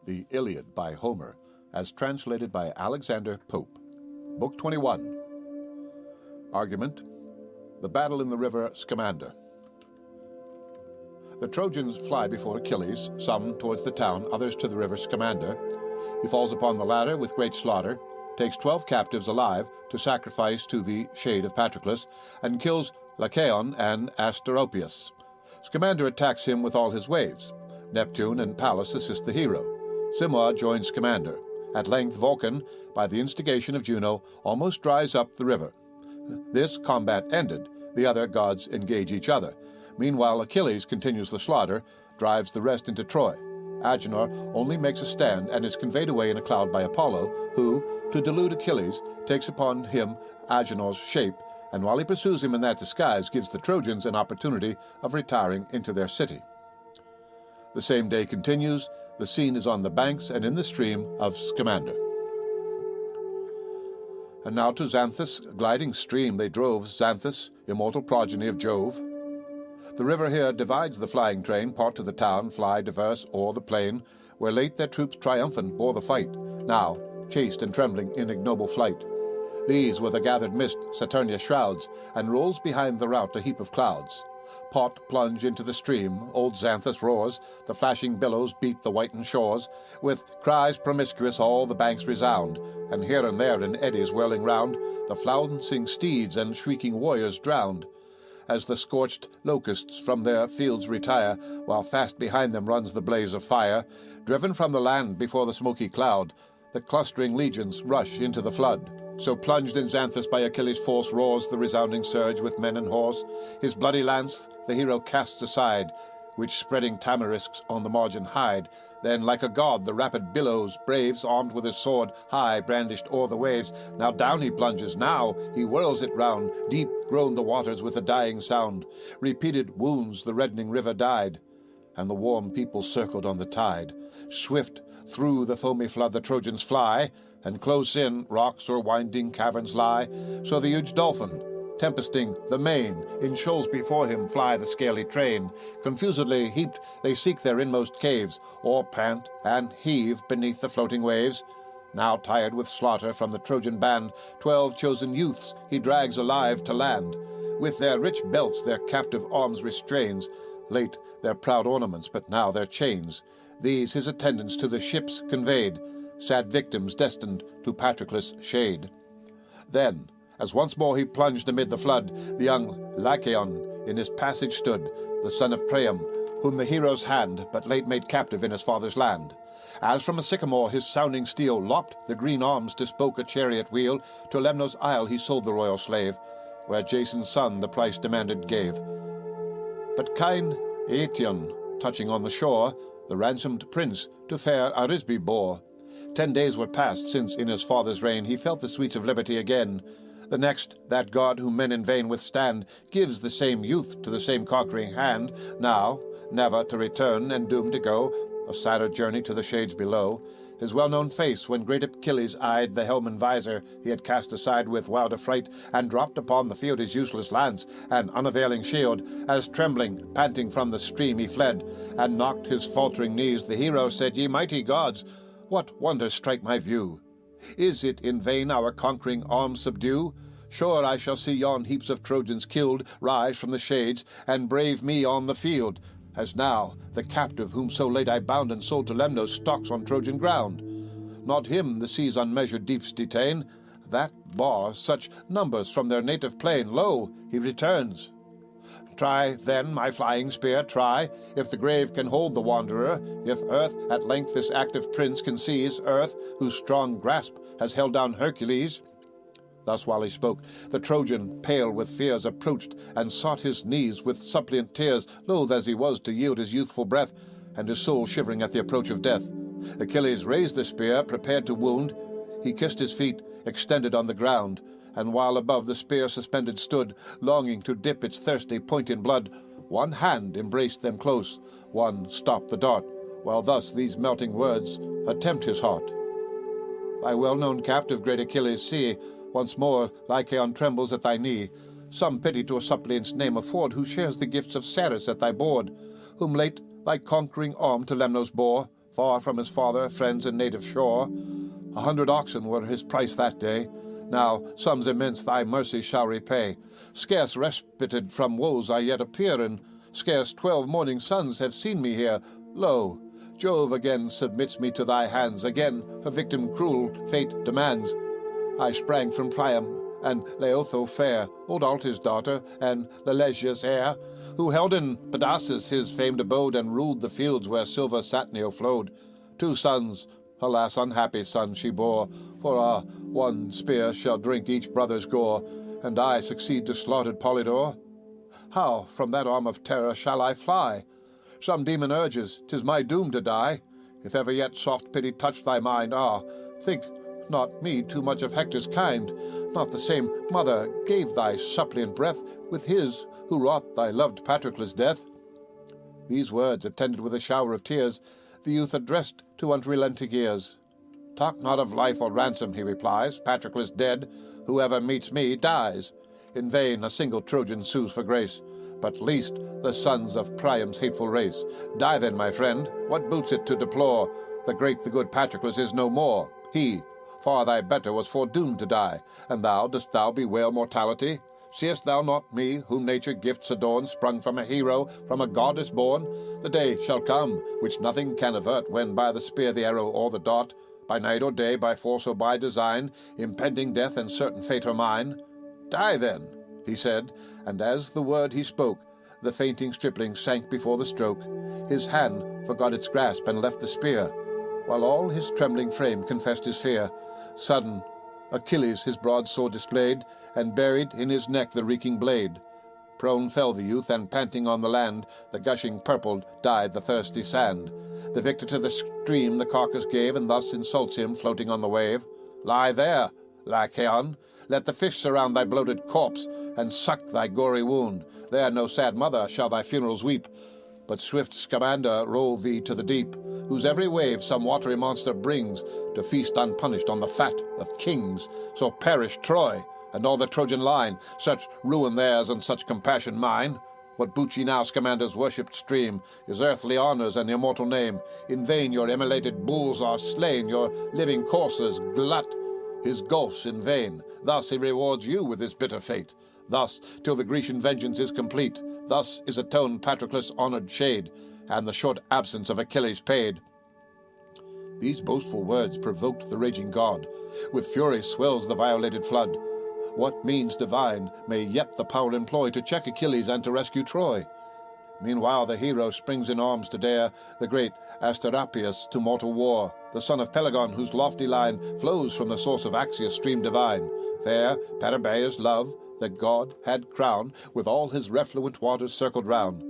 The Iliad by Homer, as translated by Alexander Pope. Book 21. Argument: The battle in the river Scamander. The Trojans fly before Achilles, some towards the town, others to the river Scamander. He falls upon the latter with great slaughter, takes 12 captives alive to sacrifice to the shade of Patroclus, and kills Lycaon and Asteropaeus. Scamander attacks him with all his waves. Neptune and Pallas assist the hero. Simois joins Scamander. At length Vulcan, by the instigation of Juno, almost dries up the river. This combat ended, the other gods engage each other. Meanwhile Achilles continues the slaughter, drives the rest into Troy. Agenor only makes a stand and is conveyed away in a cloud by Apollo, who, to delude Achilles, takes upon him Agenor's shape, and while he pursues him in that disguise, gives the Trojans an opportunity of retiring into their city. The same day continues. The scene is on the banks and in the stream of Scamander. And now to Xanthus' gliding stream they drove, Xanthus, immortal progeny of Jove. The river here divides the flying train, part to the town, fly diverse o'er the plain, where late their troops triumphant bore the fight, now, chaste and trembling in ignoble flight. These with a gathered mist Saturnia shrouds, and rolls behind the rout a heap of clouds. Pot plunge into the stream, old Xanthus roars, the flashing billows beat the whitened shores, with cries promiscuous all the banks resound, and here and there in eddies whirling round, the flouncing steeds and shrieking warriors drowned. As the scorched locusts from their fields retire, while fast behind them runs the blaze of fire, driven from the land before the smoky cloud, the clustering legions rush into the flood. So plunged in Xanthus by Achilles' force roars the resounding surge with men and horse. His bloody lance the hero casts aside, which spreading tamarisks on the margin hide. Then like a god the rapid billows braves, armed with his sword high brandished o'er the waves. Now down he plunges, now he whirls it round. Deep groan the waters with a dying sound. Repeated wounds the reddening river dyed, and the warm people circled on the tide. Swift through the foamy flood the Trojans fly, and close in rocks or winding caverns lie. So the huge dolphin, tempesting the main, in shoals before him fly the scaly train. Confusedly heaped they seek their inmost caves, or pant and heave beneath the floating waves. Now tired with slaughter from the Trojan band, 12 chosen youths he drags alive to land. With their rich belts their captive arms restrains, late their proud ornaments, but now their chains. These his attendants to the ships conveyed, sad victims destined to Patroclus' shade. Then, as once more he plunged amid the flood, the young Lycaon in his passage stood, the son of Priam, whom the hero's hand but late made captive in his father's land. As from a sycamore his sounding steel lopped the green arms to spoke a chariot wheel, to Lemnos' isle he sold the royal slave, where Jason's son the price demanded gave. But kind Aetion, touching on the shore, the ransomed prince to fair Arisbe bore. 10 days were past since in his father's reign he felt the sweets of liberty again. The next, that god whom men in vain withstand, gives the same youth to the same conquering hand, now, never to return and doomed to go a sadder journey to the shades below. His well-known face, when great Achilles eyed the helm and visor he had cast aside with wild affright, and dropped upon the field his useless lance and unavailing shield, as trembling, panting from the stream he fled, and knocked his faltering knees, the hero said, "Ye mighty gods, what wonders strike my view? Is it in vain our conquering arms subdue? Sure I shall see yon heaps of Trojans killed rise from the shades, and brave me on the field, as now the captive whom so late I bound and sold to Lemnos stalks on Trojan ground. Not him the sea's unmeasured deeps detain, that bar such numbers from their native plain. Lo, he returns. Try, then, my flying spear, try, if the grave can hold the wanderer, if earth at length this active prince can seize, earth, whose strong grasp has held down Hercules." Thus while he spoke, the Trojan, pale with fears, approached, and sought his knees with suppliant tears, loath as he was to yield his youthful breath, and his soul shivering at the approach of death. Achilles raised the spear, prepared to wound. He kissed his feet, extended on the ground, and while above the spear suspended stood, longing to dip its thirsty point in blood, one hand embraced them close, one stopped the dart, while thus these melting words attempt his heart. "Thy well-known captive, great Achilles, see, once more Lycaon trembles at thy knee. Some pity to a suppliant's name afford, who shares the gifts of Ceres at thy board, whom late thy conquering arm to Lemnos bore. far from his father, friends, and native shore. 100 oxen were his price that day. Now sums immense thy mercy shall repay. Scarce respited from woes I yet appear, and scarce 12 morning suns have seen me here. Lo, Jove again submits me to thy hands. Again her victim cruel fate demands. I sprang from Priam, and Laotho fair, old Altes' daughter, and Lelegia's heir, who held in Pedasus his famed abode, and ruled the fields where silver Satnio flowed. 2 sons, alas, unhappy sons she bore, for one spear shall drink each brother's gore, and I succeed to slaughtered Polydore. How from that arm of terror shall I fly? Some demon urges, 'tis my doom to die. If ever yet soft pity touched thy mind, think not me too much of Hector's kind. Not the same mother gave thy suppliant breath with his who wrought thy loved Patroclus' death. These words, attended with a shower of tears, the youth addressed to unrelenting ears. Talk not of life or ransom, he replies. Patroclus dead, whoever meets me dies. In vain a single Trojan sues for grace, but least the sons of Priam's hateful race. Die then, my friend, what boots it to deplore? The great, the good Patroclus is no more. He, far thy better, was foredoomed to die. And thou, dost thou bewail mortality? Seest thou not me, whom nature gifts adorn, sprung from a hero, from a goddess born? The day shall come, which nothing can avert, when by the spear, the arrow, or the dart, by night or day, by force or by design, impending death and certain fate are mine. Die then, he said, and as the word he spoke, the fainting stripling sank before the stroke. His hand forgot its grasp and left the spear, while all his trembling frame confessed his fear. Sudden, Achilles his broadsword displayed, and buried in his neck the reeking blade. Prone fell the youth, and panting on the land, the gushing purple dyed the thirsty sand. The victor to the stream the carcass gave, and thus insults him, floating on the wave. Lie there, Lycaon, let the fish surround thy bloated corpse, and suck thy gory wound. There no sad mother shall thy funerals weep, but swift Scamander roll thee to the deep, whose every wave some watery monster brings, to feast unpunished on the fat of kings. So perish Troy, and all the Trojan line, such ruin theirs and such compassion mine. What boot ye now, Scamander's worshipped stream, his earthly honours and immortal name? In vain your immolated bulls are slain, your living coursers glut his gulfs in vain. Thus he rewards you with his bitter fate. Thus, till the Grecian vengeance is complete, thus is atoned Patroclus' honoured shade, and the short absence of Achilles paid. These boastful words provoked the raging god. With fury swells the violated flood. What means divine may yet the power employ to check Achilles and to rescue Troy? Meanwhile the hero springs in arms to dare the great Asteropaeus to mortal war, the son of Pelagon, whose lofty line flows from the source of Axius' stream divine. Fair Parabaea's love, that god had crowned, with all his refluent waters circled round.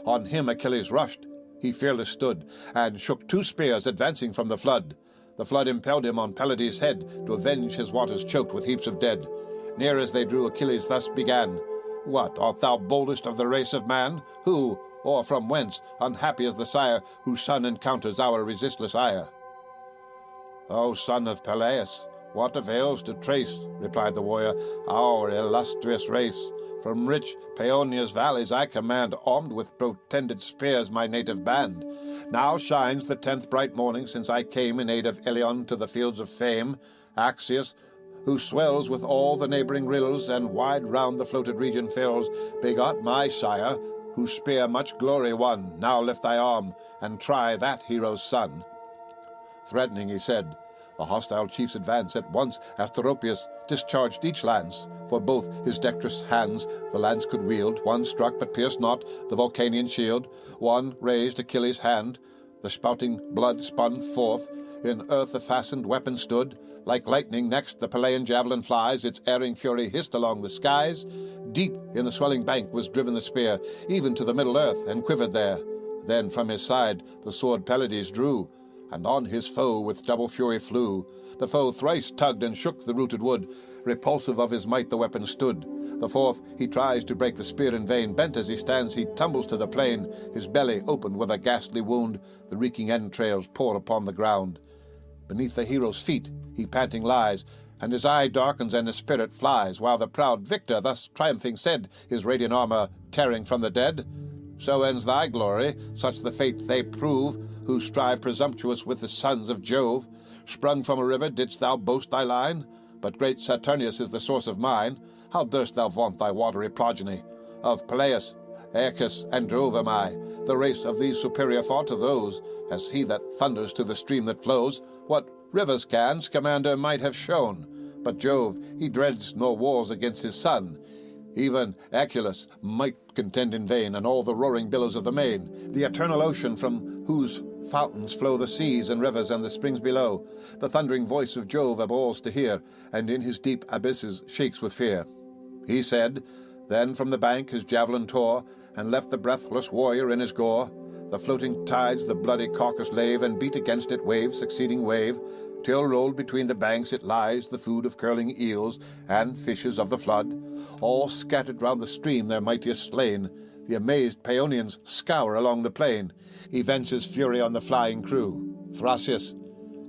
On him Achilles rushed, he fearless stood, and shook 2 spears advancing from the flood. The flood impelled him on Pelides' head, to avenge his waters choked with heaps of dead. Near as they drew, Achilles thus began. What, art thou boldest of the race of man? Who, or from whence, unhappy is the sire, whose son encounters our resistless ire? O son of Peleus, what avails to trace, replied the warrior, our illustrious race? From rich Paeonia's valleys I command, armed with protended spears, my native band. Now shines the 10th bright morning since I came in aid of Ilion to the fields of fame. Axius, who swells with all the neighbouring rills, and wide round the floated region fills, begot my sire, whose spear much glory won. Now lift thy arm, and try that hero's son. Threatening, he said. The hostile chiefs advance. At once Asteropaeus discharged each lance, for both his dexterous hands the lance could wield. One struck, but pierced not, the Vulcanian shield. One raised Achilles' hand. The spouting blood spun forth. In earth the fastened weapon stood. Like lightning next the Pelean javelin flies, its erring fury hissed along the skies. Deep in the swelling bank was driven the spear, even to the middle earth, and quivered there. Then from his side the sword Pelides drew, and on his foe with double fury flew. The foe thrice tugged and shook the rooted wood. Repulsive of his might the weapon stood. The fourth he tries to break the spear in vain. Bent as he stands he tumbles to the plain, his belly opened with a ghastly wound. The reeking entrails pour upon the ground. Beneath the hero's feet he panting lies, and his eye darkens and his spirit flies, while the proud victor thus triumphing said, his radiant armour tearing from the dead, So ends thy glory, such the fate they prove, who strive presumptuous with the sons of Jove. Sprung from a river didst thou boast thy line? But great Saturnius is the source of mine. How durst thou vaunt thy watery progeny? Of Peleus, Aeacus, and Jove am I. The race of these superior far to those, as he that thunders to the stream that flows. What rivers can, Scamander might have shown. But Jove, he dreads nor wars against his son. Even Aeacus might contend in vain, and all the roaring billows of the main, the eternal ocean from whose fountains flow the seas and rivers and the springs below. The thundering voice of Jove abhors to hear, and in his deep abysses shakes with fear. He said, then from the bank his javelin tore, and left the breathless warrior in his gore. The floating tides the bloody carcass lave, and beat against it wave succeeding wave, till rolled between the banks it lies, the food of curling eels and fishes of the flood. All scattered round the stream their mightiest slain, the amazed Paeonians scour along the plain. He vents his fury on the flying crew. Thrasius,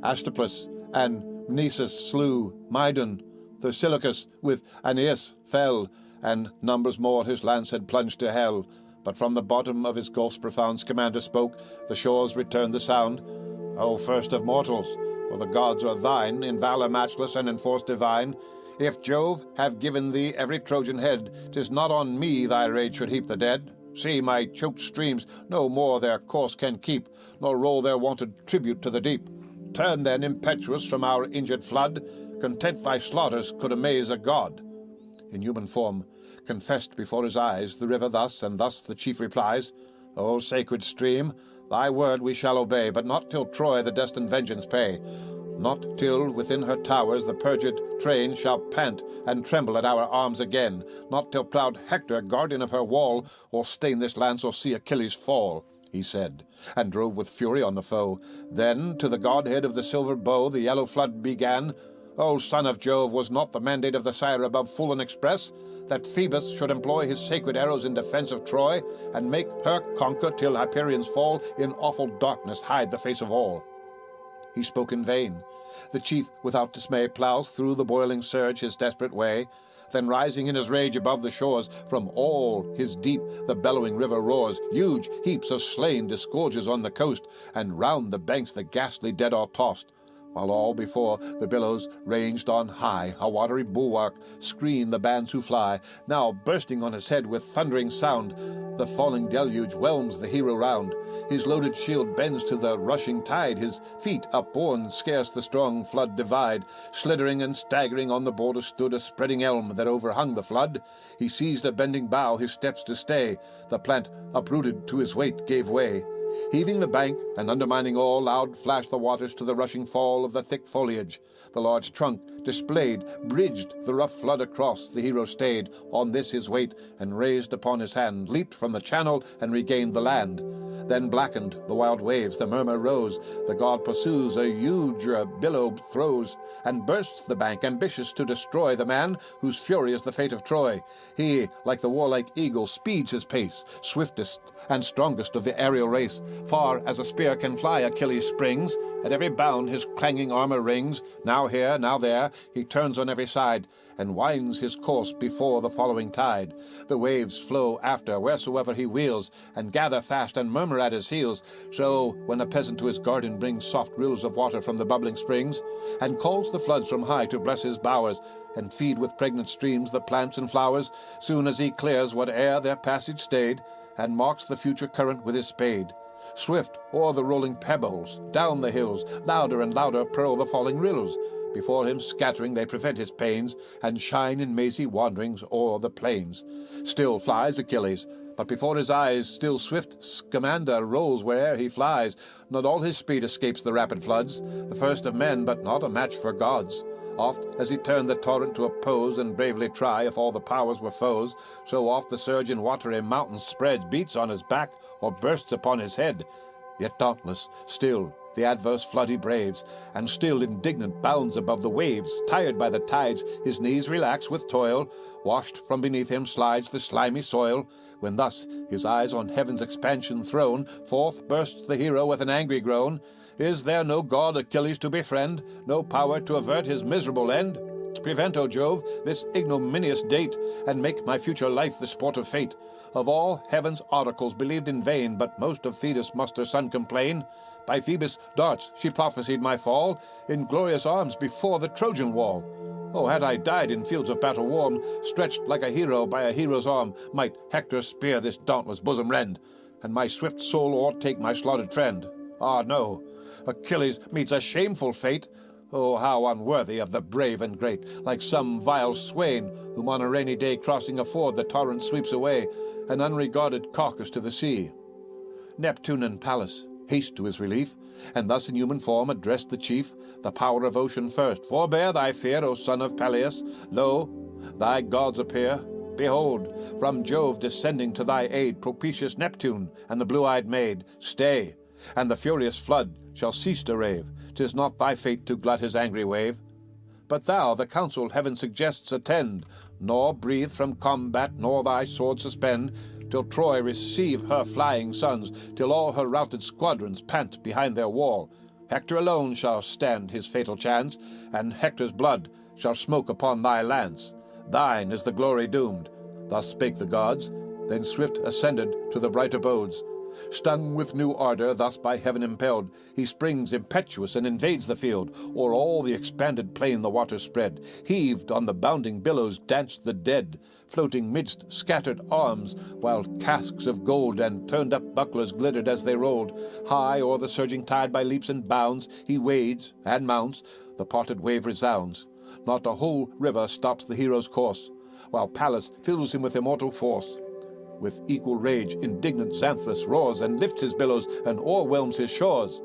Astyplus, and Mnesus slew. Mydon, Thersilochus with Aeneas fell, and numbers more his lance had plunged to hell. But from the bottom of his gulf's profound Scamander spoke, the shores returned the sound. O first of mortals, for the gods are thine, in valor matchless and in force divine. If Jove have given thee every Trojan head, 'tis not on me thy rage should heap the dead. See, my choked streams no more their course can keep, nor roll their wonted tribute to the deep. Turn then impetuous from our injured flood, content thy slaughters could amaze a god. In human form, confessed before his eyes, the river thus, and thus the chief replies, O sacred stream, thy word we shall obey, but not till Troy the destined vengeance pay. Not till within her towers the perjured train shall pant and tremble at our arms again. Not till proud Hector, guardian of her wall, will stain this lance or see Achilles fall, he said, and drove with fury on the foe. Then to the godhead of the silver bow the yellow flood began. O son of Jove, was not the mandate of the sire above full and express, that Phoebus should employ his sacred arrows in defense of Troy, and make her conquer till Hyperion's fall in awful darkness hide the face of all? He spoke in vain. The chief without dismay plows through the boiling surge his desperate way. Then rising in his rage above the shores, from all his deep the bellowing river roars. Huge heaps of slain disgorges on the coast, and round the banks the ghastly dead are tossed. While all before the billows ranged on high, a watery bulwark screen the bands who fly. Now bursting on his head with thundering sound, the falling deluge whelms the hero round. His loaded shield bends to the rushing tide, his feet upborne scarce the strong flood divide. Sliddering and staggering on the border stood a spreading elm that overhung the flood. He seized a bending bough his steps to stay, the plant uprooted to his weight gave way. Heaving the bank, and undermining all, loud flashed the waters to the rushing fall of the thick foliage. The large trunk, displayed, bridged the rough flood across. The hero stayed on this his weight, and raised upon his hand, leaped from the channel, and regained the land. Then blackened the wild waves, the murmur rose. The god pursues, a huge billow throws, and bursts the bank, ambitious to destroy the man whose fury is the fate of Troy. He, like the warlike eagle, speeds his pace, swiftest and strongest of the aerial race. Far as a spear can fly, Achilles springs. At every bound his clanging armor rings. Now here, now there, he turns on every side, and winds his course before the following tide. The waves flow after wheresoever he wheels, and gather fast and murmur at his heels. So when a peasant to his garden brings soft rills of water from the bubbling springs, and calls the floods from high to bless his bowers, and feed with pregnant streams the plants and flowers, soon as he clears whate'er their passage stayed, and marks the future current with his spade. Swift o'er the rolling pebbles, down the hills, louder and louder purl the falling rills. Before him scattering they prevent his pains, and shine in mazy wanderings o'er the plains. Still flies Achilles, but before his eyes still swift Scamander rolls where'er he flies. Not all his speed escapes the rapid floods, the first of men, but not a match for gods. Oft as he turned the torrent to oppose, and bravely try if all the powers were foes, so oft the surge in watery mountains spreads, beats on his back, or bursts upon his head. Yet dauntless, still the adverse flood he braves, and still indignant bounds above the waves. Tired by the tides, his knees relax with toil. Washed from beneath him slides the slimy soil. When thus, his eyes on heaven's expansion thrown, forth bursts the hero with an angry groan. Is there no god Achilles to befriend, no power to avert his miserable end? Prevent, O Jove, this ignominious date, and make my future life the sport of fate. Of all heaven's oracles believed in vain, but most of Thetis must her son complain. By Phoebus' darts she prophesied my fall in glorious arms before the Trojan wall. Oh, had I died in fields of battle warm, stretched like a hero by a hero's arm, might Hector's spear this dauntless bosom rend, and my swift soul o'ertake my slaughtered friend. Ah, no, Achilles meets a shameful fate. Oh, how unworthy of the brave and great, like some vile swain, whom on a rainy day crossing a ford the torrent sweeps away, an unregarded carcass to the sea. Neptune and Pallas haste to his relief, and thus in human form addressed the chief, the power of ocean first. Forbear thy fear, O son of Peleus. Lo, thy gods appear. Behold, from Jove descending to thy aid, propitious Neptune and the blue-eyed maid. Stay, and the furious flood shall cease to rave. 'Tis not thy fate to glut his angry wave. But thou, the counsel heaven suggests, attend, nor breathe from combat, nor thy sword suspend, till Troy receive her flying sons, till all her routed squadrons pant behind their wall. Hector alone shall stand his fatal chance, and Hector's blood shall smoke upon thy lance. Thine is the glory doomed. Thus spake the gods, then swift ascended to the bright abodes. Stung with new ardor, thus by heaven impelled, he springs impetuous and invades the field. O'er all the expanded plain the waters spread. Heaved on the bounding billows danced the dead, floating midst scattered arms, while casques of gold and turned-up bucklers glittered as they rolled. High o'er the surging tide by leaps and bounds he wades and mounts. The parted wave resounds. Not a whole river stops the hero's course, while Pallas fills him with immortal force. With equal rage indignant Xanthus roars, and lifts his billows, and o'erwhelms his shores.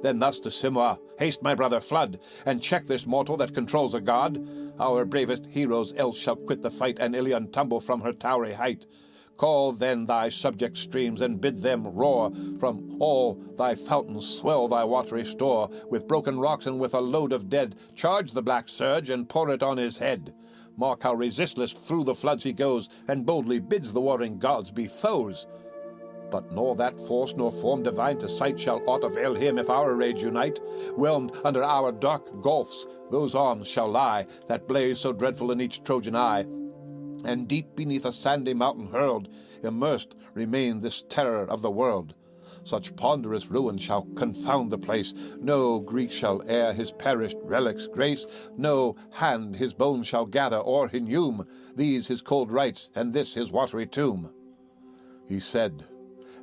Then thus to Simois, haste, my brother, flood, and check this mortal that controls a god. Our bravest heroes else shall quit the fight, and Ilion tumble from her towery height. Call then thy subject streams, and bid them roar. From all thy fountains swell thy watery store. With broken rocks and with a load of dead, charge the black surge, and pour it on his head. Mark how resistless through the floods he goes, and boldly bids the warring gods be foes. But nor that force nor form divine to sight shall aught avail him if our rage unite. Whelmed under our dark gulfs, those arms shall lie that blaze so dreadful in each Trojan eye. And deep beneath a sandy mountain hurled, immersed remain this terror of the world. Such ponderous ruin shall confound the place. No Greek shall e'er his perished relics grace. No hand his bones shall gather or inhume. These his cold rites, and this his watery tomb. He said,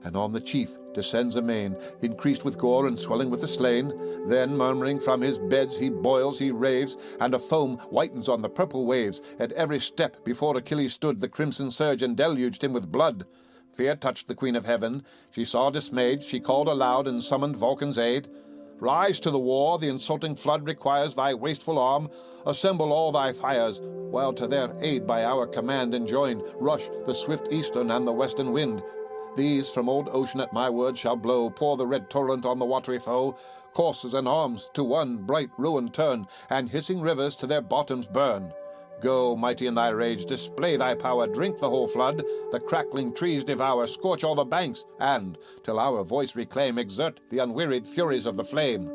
and on the chief descends amain, increased with gore and swelling with the slain. Then, murmuring from his beds, he boils, he raves, and a foam whitens on the purple waves. At every step before Achilles stood, the crimson surge and deluged him with blood. Fear touched the queen of heaven. She saw dismayed, she called aloud and summoned Vulcan's aid. Rise to the war, the insulting flood requires thy wasteful arm. Assemble all thy fires, while to their aid by our command enjoined rush the swift eastern and the western wind. These from old ocean at my word shall blow, pour the red torrent on the watery foe. Coursers and arms to one bright ruin turn, and hissing rivers to their bottoms burn. Go, mighty in thy rage, display thy power, drink the whole flood, the crackling trees devour, scorch all the banks, and, till our voice reclaim, exert the unwearied furies of the flame.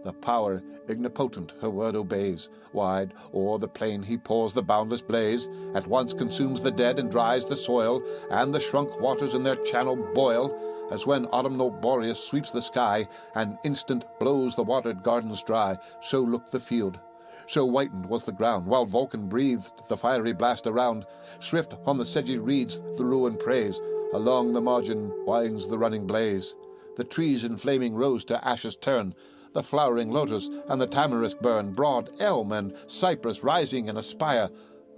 The power ignipotent her word obeys. Wide o'er the plain he pours the boundless blaze, at once consumes the dead and dries the soil, and the shrunk waters in their channel boil, as when autumnal Boreas sweeps the sky, and instant blows the watered gardens dry. So looked the field. So whitened was the ground, while Vulcan breathed the fiery blast around. Swift on the sedgy reeds the ruin preys, along the margin winds the running blaze. The trees in flaming rose to ashes turn, the flowering lotus and the tamarisk burn, broad elm and cypress rising in a spire.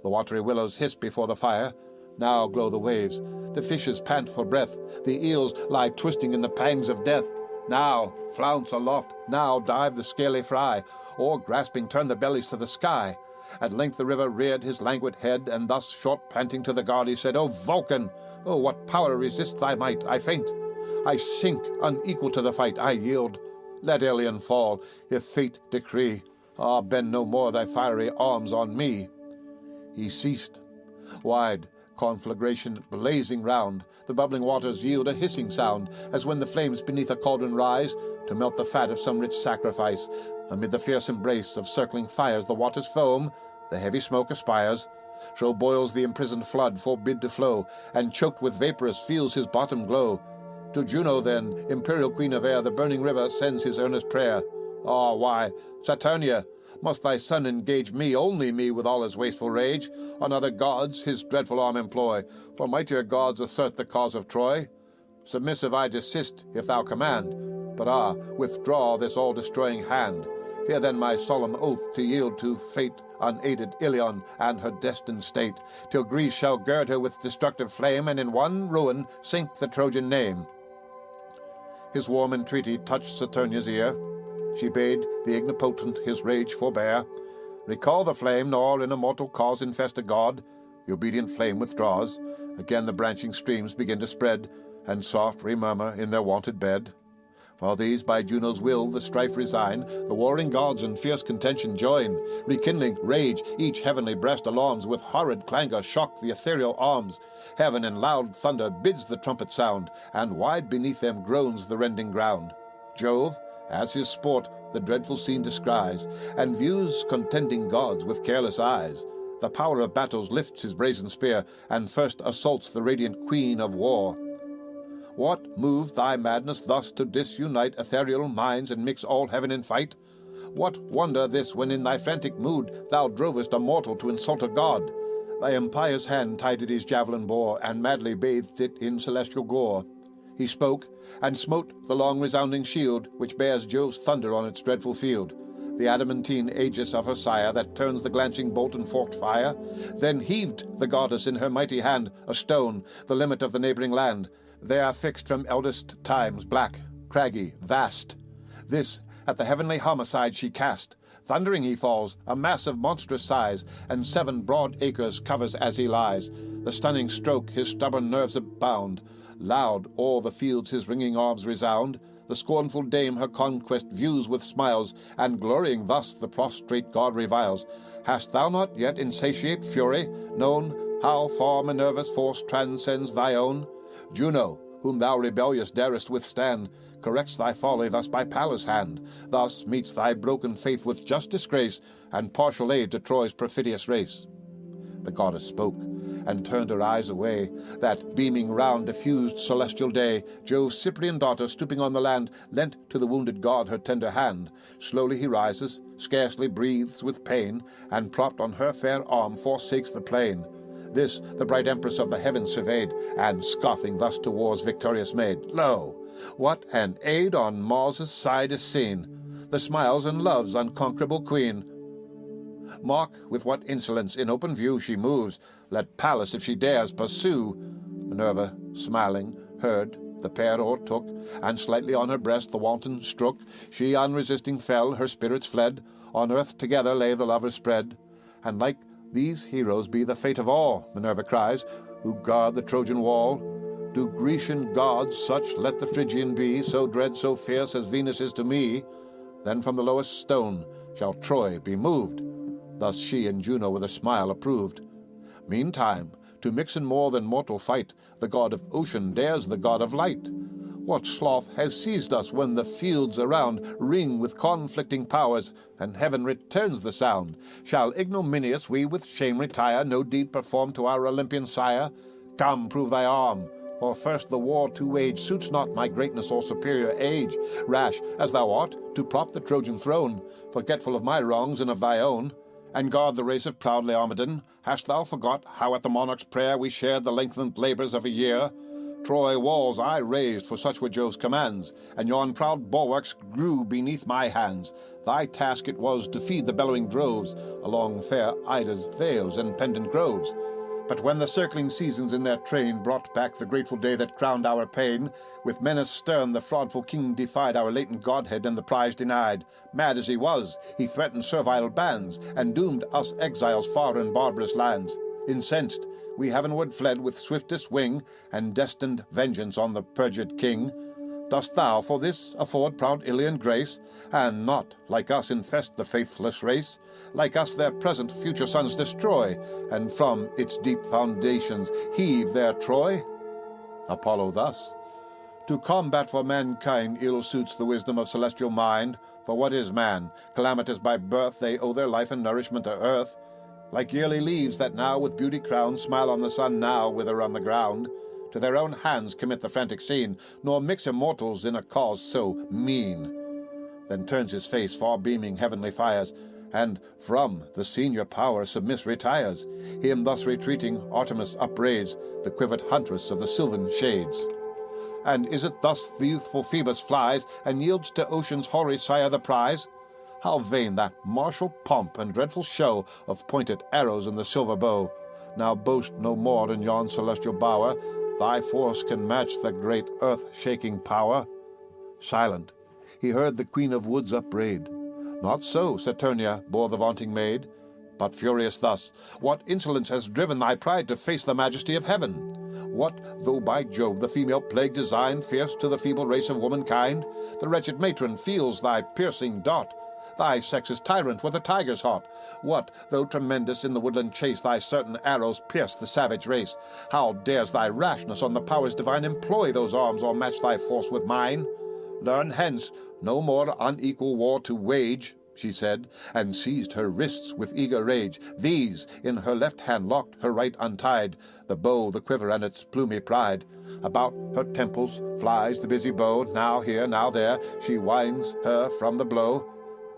The watery willows hiss before the fire. Now glow the waves, the fishes pant for breath, the eels lie twisting in the pangs of death. Now flounce aloft, now dive the scaly fry, or grasping turn the bellies to the sky. At length the river reared his languid head, and thus short panting to the god he said, O Vulcan, O what power resists thy might? I faint, I sink, unequal to the fight, I yield. Let Ilion fall, if fate decree. Ah, bend no more thy fiery arms on me. He ceased. Wide conflagration blazing round, the bubbling waters yield a hissing sound, as when the flames beneath a cauldron rise, to melt the fat of some rich sacrifice. Amid the fierce embrace of circling fires the waters foam, the heavy smoke aspires. So boils the imprisoned flood, forbid to flow, and choked with vaporous feels his bottom glow. To Juno, then, imperial queen of air, the burning river sends his earnest prayer. Ah, why, Saturnia, must thy son engage me, only me, with all his wasteful rage? On other gods his dreadful arm employ, for mightier gods assert the cause of Troy? Submissive I desist, if thou command, but withdraw this all-destroying hand. Hear then my solemn oath to yield to fate unaided Ilion and her destined state, till Greece shall gird her with destructive flame, and in one ruin sink the Trojan name. His warm entreaty touched Saturnia's ear. She bade the ignipotent his rage forbear. Recall the flame, nor in a mortal cause infest a god. The obedient flame withdraws. Again the branching streams begin to spread, and soft remurmur in their wonted bed. While these by Juno's will the strife resign, the warring gods in fierce contention join. Rekindling rage, each heavenly breast alarms, with horrid clangor shock the ethereal arms. Heaven in loud thunder bids the trumpet sound, and wide beneath them groans the rending ground. Jove, as his sport, the dreadful scene descries, and views contending gods with careless eyes. The power of battles lifts his brazen spear, and first assaults the radiant queen of war. What moved thy madness thus to disunite ethereal minds and mix all heaven in fight? What wonder this, when in thy frantic mood thou drovest a mortal to insult a god? Thy impious hand tied at his javelin bore, and madly bathed it in celestial gore. He spoke, and smote the long resounding shield, which bears Jove's thunder on its dreadful field, the adamantine aegis of her sire, that turns the glancing bolt and forked fire. Then heaved the goddess in her mighty hand a stone, the limit of the neighboring land. There fixed from eldest times, black, craggy, vast. This at the heavenly homicide she cast. Thundering he falls, a mass of monstrous size, and 7 broad acres covers as he lies. The stunning stroke his stubborn nerves abound. Loud o'er the fields his ringing arms resound. The scornful dame her conquest views with smiles, and glorying thus the prostrate god reviles. Hast thou not yet, insatiate fury, known how far Minerva's force transcends thy own? Juno, whom thou rebellious darest withstand, corrects thy folly thus by Pallas' hand. Thus meets thy broken faith with just disgrace, and partial aid to Troy's perfidious race. The goddess spoke, and turned her eyes away. That beaming round diffused celestial day, Jove's Cyprian daughter, stooping on the land, lent to the wounded god her tender hand. Slowly he rises, scarcely breathes with pain, and propped on her fair arm forsakes the plain. This the bright empress of the heavens surveyed, and scoffing thus to war's victorious maid. Lo, what an aid on Mars' side is seen, the smiles and love's unconquerable queen. Mark with what insolence in open view she moves. Let Pallas, if she dares, pursue. Minerva, smiling, heard, the pair o'ertook, and slightly on her breast the wanton strook. She unresisting fell, her spirits fled. On earth together lay the lovers spread. And like these heroes be the fate of all, Minerva cries, who guard the Trojan wall. Do Grecian gods such let the Phrygian be, so dread, so fierce as Venus is to me? Then from the lowest stone shall Troy be moved. Thus she and Juno with a smile approved. Meantime, to mix in more than mortal fight, the god of ocean dares the god of light. What sloth has seized us when the fields around ring with conflicting powers, and heaven returns the sound? Shall ignominious we with shame retire, no deed performed to our Olympian sire? Come, prove thy arm, for first the war to wage suits not my greatness or superior age. Rash as thou art, to prop the Trojan throne, forgetful of my wrongs and of thy own, and guard the race of proud Laomedon, hast thou forgot how at the monarch's prayer we shared the lengthened labors of a year? Troy walls I raised, for such were Jove's commands, and yon proud bulwarks grew beneath my hands. Thy task it was to feed the bellowing droves along fair Ida's vales and pendant groves. But when the circling seasons in their train brought back the grateful day that crowned our pain, with menace stern the fraudful king defied our latent godhead and the prize denied. Mad as he was, he threatened servile bands, and doomed us exiles far in barbarous lands. Incensed, we heavenward fled with swiftest wing, and destined vengeance on the perjured king. Dost thou for this afford proud Ilian grace, and not, like us, infest the faithless race? Like us their present future sons destroy, and from its deep foundations heave their Troy? Apollo thus: to combat for mankind ill suits the wisdom of celestial mind. For what is man? Calamitous by birth, they owe their life and nourishment to earth. Like yearly leaves that now with beauty crowned smile on the sun, now wither on the ground. to their own hands commit the frantic scene, nor mix immortals in a cause so mean. Then turns his face, far beaming heavenly fires, and from the senior power submiss retires. Him thus retreating Artemis upbraids, the quivered huntress of the sylvan shades. And is it thus the youthful Phoebus flies, and yields to ocean's hoary sire the prize? How vain that martial pomp and dreadful show of pointed arrows in the silver bow! Now boast no more in yon celestial bower, thy force can match the great earth-shaking power. Silent, he heard the Queen of Woods upbraid. Not so, Saturnia, bore the vaunting maid, but furious thus: what insolence has driven thy pride to face the majesty of heaven? What, though by Jove the female plague design fierce to the feeble race of womankind, the wretched matron feels thy piercing dart? Thy sex is tyrant with a tiger's heart. What, though tremendous in the woodland chase thy certain arrows pierce the savage race? How dares thy rashness on the powers divine employ those arms, or match thy force with mine? Learn hence no more unequal war to wage, she said, and seized her wrists with eager rage. These in her left hand locked, her right untied, the bow, the quiver, and its plumy pride. About her temples flies the busy bow, now here, now there, she winds her from the blow.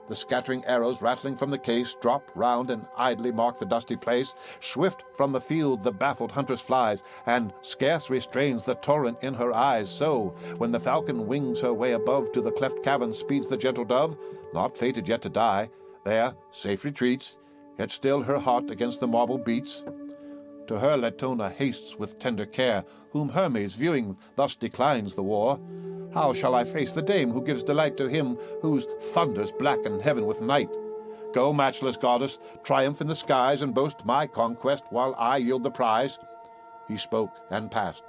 The scattering arrows rattling from the case drop round and idly mark the dusty place. Swift from the field the baffled huntress flies, and scarce restrains the torrent in her eyes. So, when the falcon wings her way above, to the cleft cavern speeds the gentle dove, not fated yet to die. There safe retreats, yet still her heart against the marble beats. To her Latona hastes with tender care, whom Hermes, viewing, thus declines the war. How shall I face the dame who gives delight to him whose thunders blacken heaven with night? Go, matchless goddess, triumph in the skies, and boast my conquest while I yield the prize. He spoke and passed.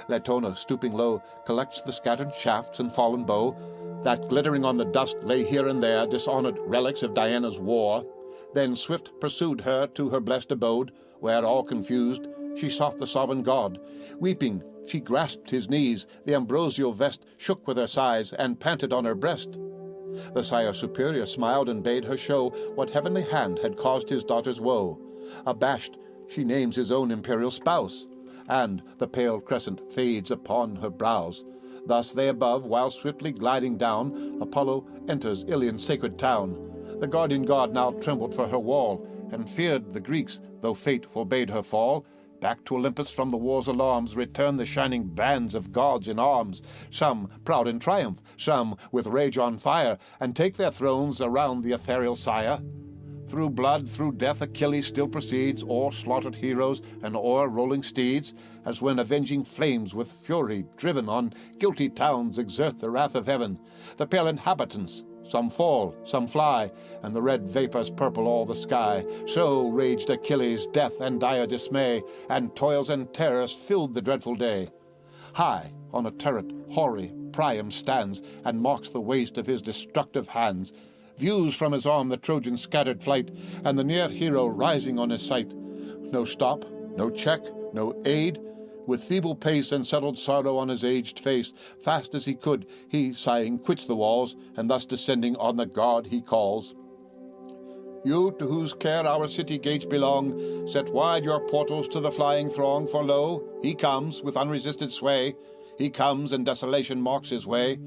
Latona, stooping low, collects the scattered shafts and fallen bow, that glittering on the dust lay here and there, dishonored relics of Diana's war. Then swift pursued her to her blessed abode, where, all confused, she sought the sovereign god. Weeping, she grasped his knees, the ambrosial vest shook with her sighs, and panted on her breast. The sire superior smiled and bade her show what heavenly hand had caused his daughter's woe. Abashed, she names his own imperial spouse, and the pale crescent fades upon her brows. Thus they above, while swiftly gliding down, Apollo enters Ilion's sacred town. The guardian god now trembled for her wall, and feared the Greeks, though fate forbade her fall. Back to Olympus from the war's alarms return the shining bands of gods in arms, some proud in triumph, some with rage on fire, and take their thrones around the ethereal sire. Through blood, through death, Achilles still proceeds, o'er slaughtered heroes and o'er rolling steeds, as when avenging flames with fury driven on guilty towns exert the wrath of heaven. The pale inhabitants, some fall, some fly, and the red vapors purple all the sky. So raged Achilles' death and dire dismay, and toils and terrors filled the dreadful day. High on a turret hoary Priam stands, and marks the waste of his destructive hands. Views from his arm the Trojan's scattered flight, and the near hero rising on his sight. No stop, no check, no aid. With feeble pace and settled sorrow on his aged face, fast as he could, he, sighing, quits the walls, and thus descending on the guard he calls. You, to whose care our city gates belong, set wide your portals to the flying throng, for lo, he comes with unresisted sway. He comes, and desolation marks his way.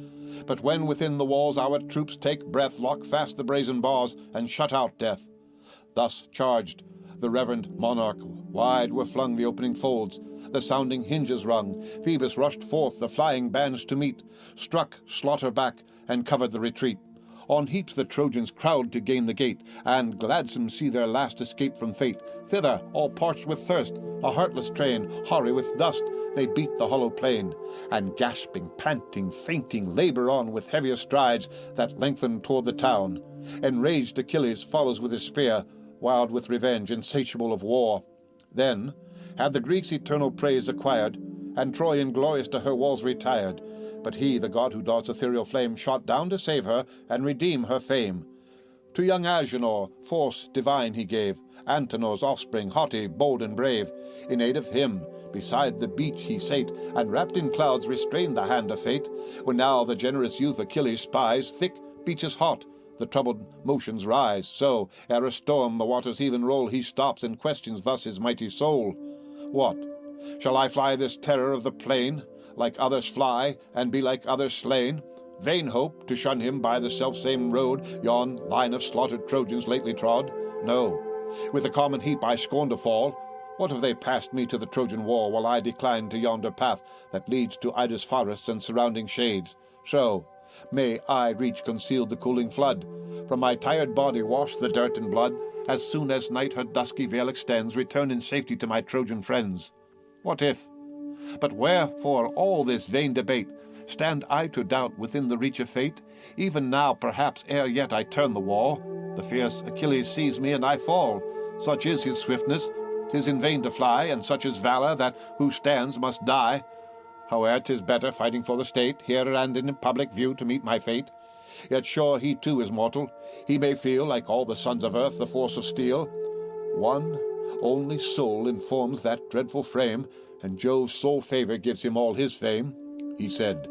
But when within the walls our troops take breath, lock fast the brazen bars, and shut out death. Thus charged, the reverend monarch, wide were flung the opening folds, the sounding hinges rung. Phoebus rushed forth the flying bands to meet, struck slaughter back, and covered the retreat. On heaps the Trojans crowd to gain the gate, and gladsome see their last escape from fate. Thither, all parched with thirst, a heartless train, hoary with dust, they beat the hollow plain, and gasping, panting, fainting, labor on with heavier strides that lengthen toward the town. Enraged Achilles follows with his spear, wild with revenge, insatiable of war. Then had the Greeks eternal praise acquired, and Troy inglorious to her walls retired. But he, the god who darts ethereal flame, shot down to save her and redeem her fame. To young Agenor force divine he gave, Antenor's offspring, haughty, bold, and brave. In aid of him, beside the beach he sate, and wrapped in clouds restrained the hand of fate. When now the generous youth Achilles spies, thick beaches hot, the troubled motions rise. So, ere a storm the waters heave and roll, he stops and questions thus his mighty soul. What, Shall I fly this terror of the plain, like others fly, and be like others slain? Vain hope to shun him by the selfsame road yon line of slaughtered Trojans lately trod. No, with a common heap I scorn to fall. What have they passed me to the Trojan war, while I decline to yonder path that leads to Ida's forests and surrounding shades? So may I reach concealed the cooling flood, from my tired body wash the dirt and blood, as soon as night her dusky veil extends, return in safety to my Trojan friends. What if? But wherefore all this vain debate? Stand I to doubt within the reach of fate? Even now, perhaps, ere yet I turn the war, the fierce Achilles sees me and I fall. Such is his swiftness, 'tis in vain to fly, and such is valor that who stands must die. Howe'er 'tis better fighting for the state, here and in public view to meet my fate. Yet sure he too is mortal, he may feel, like all the sons of earth, the force of steel. One only soul informs that dreadful frame, and Jove's sole favour gives him all his fame, he said,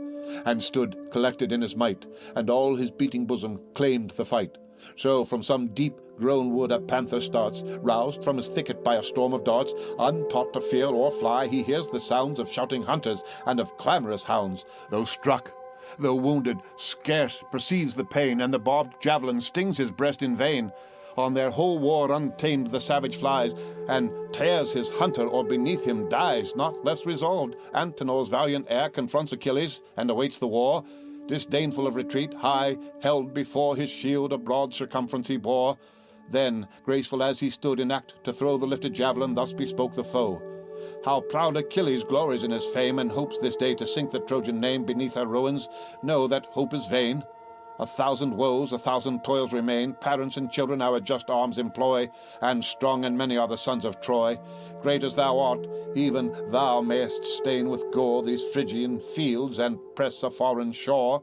and stood collected in his might, and all his beating bosom claimed the fight. So from some deep-grown wood a panther starts, roused from his thicket by a storm of darts. Untaught to fear or fly, he hears the sounds of shouting hunters and of clamorous hounds. Though struck, though wounded, scarce perceives the pain, and the barbed javelin stings his breast in vain. On their whole war untamed the savage flies, and tears his hunter or beneath him dies. Not less resolved, Antenor's valiant heir confronts Achilles and awaits the war. Disdainful of retreat, high held before his shield a broad circumference he bore. Then, graceful as he stood in act to throw the lifted javelin, thus bespoke the foe. How proud Achilles glories in his fame, and hopes this day to sink the Trojan name beneath her ruins. Know that hope is vain. 1,000 woes, 1,000 toils remain. Parents and children our just arms employ, and strong and many are the sons of Troy. Great as thou art, even thou mayest stain with gore these Phrygian fields, and press a foreign shore,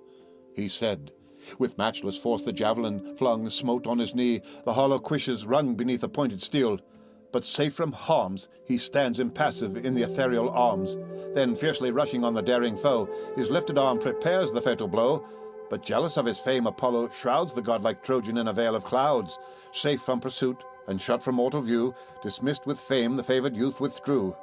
he said. With matchless force the javelin flung smote on his knee, the hollow cuishes rung beneath the pointed steel. But safe from harms, he stands impassive in the ethereal arms. Then fiercely rushing on the daring foe, his lifted arm prepares the fatal blow. But jealous of his fame, Apollo shrouds the godlike Trojan in a veil of clouds. Safe from pursuit, and shut from mortal view, dismissed with fame, the favoured youth withdrew.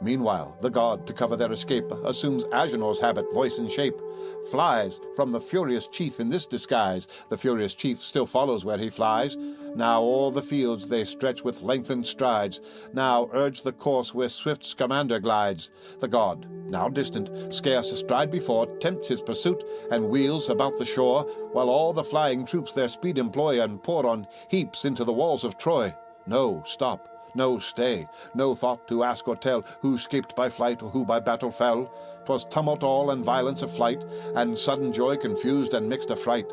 Meanwhile, the god, to cover their escape, assumes Agenor's habit, voice, and shape, flies from the furious chief in this disguise. The furious chief still follows where he flies. Now o'er the fields they stretch with lengthened strides, now urge the course where swift Scamander glides. The god, now distant, scarce a stride before, tempts his pursuit, and wheels about the shore, while all the flying troops their speed employ, and pour on heaps into the walls of Troy. No, stop. No stay, no thought to ask or tell who 'scaped by flight or who by battle fell. 'Twas tumult all and violence of flight, and sudden joy confused and mixed affright.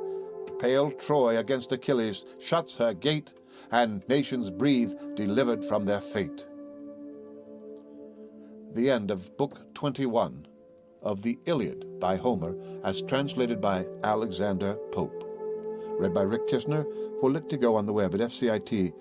Pale Troy against Achilles shuts her gate, and nations breathe delivered from their fate. The end of Book 21 of The Iliad by Homer, as translated by Alexander Pope. Read by Rick Kistner, for Lit to Go on the web at fcit.usf.edu.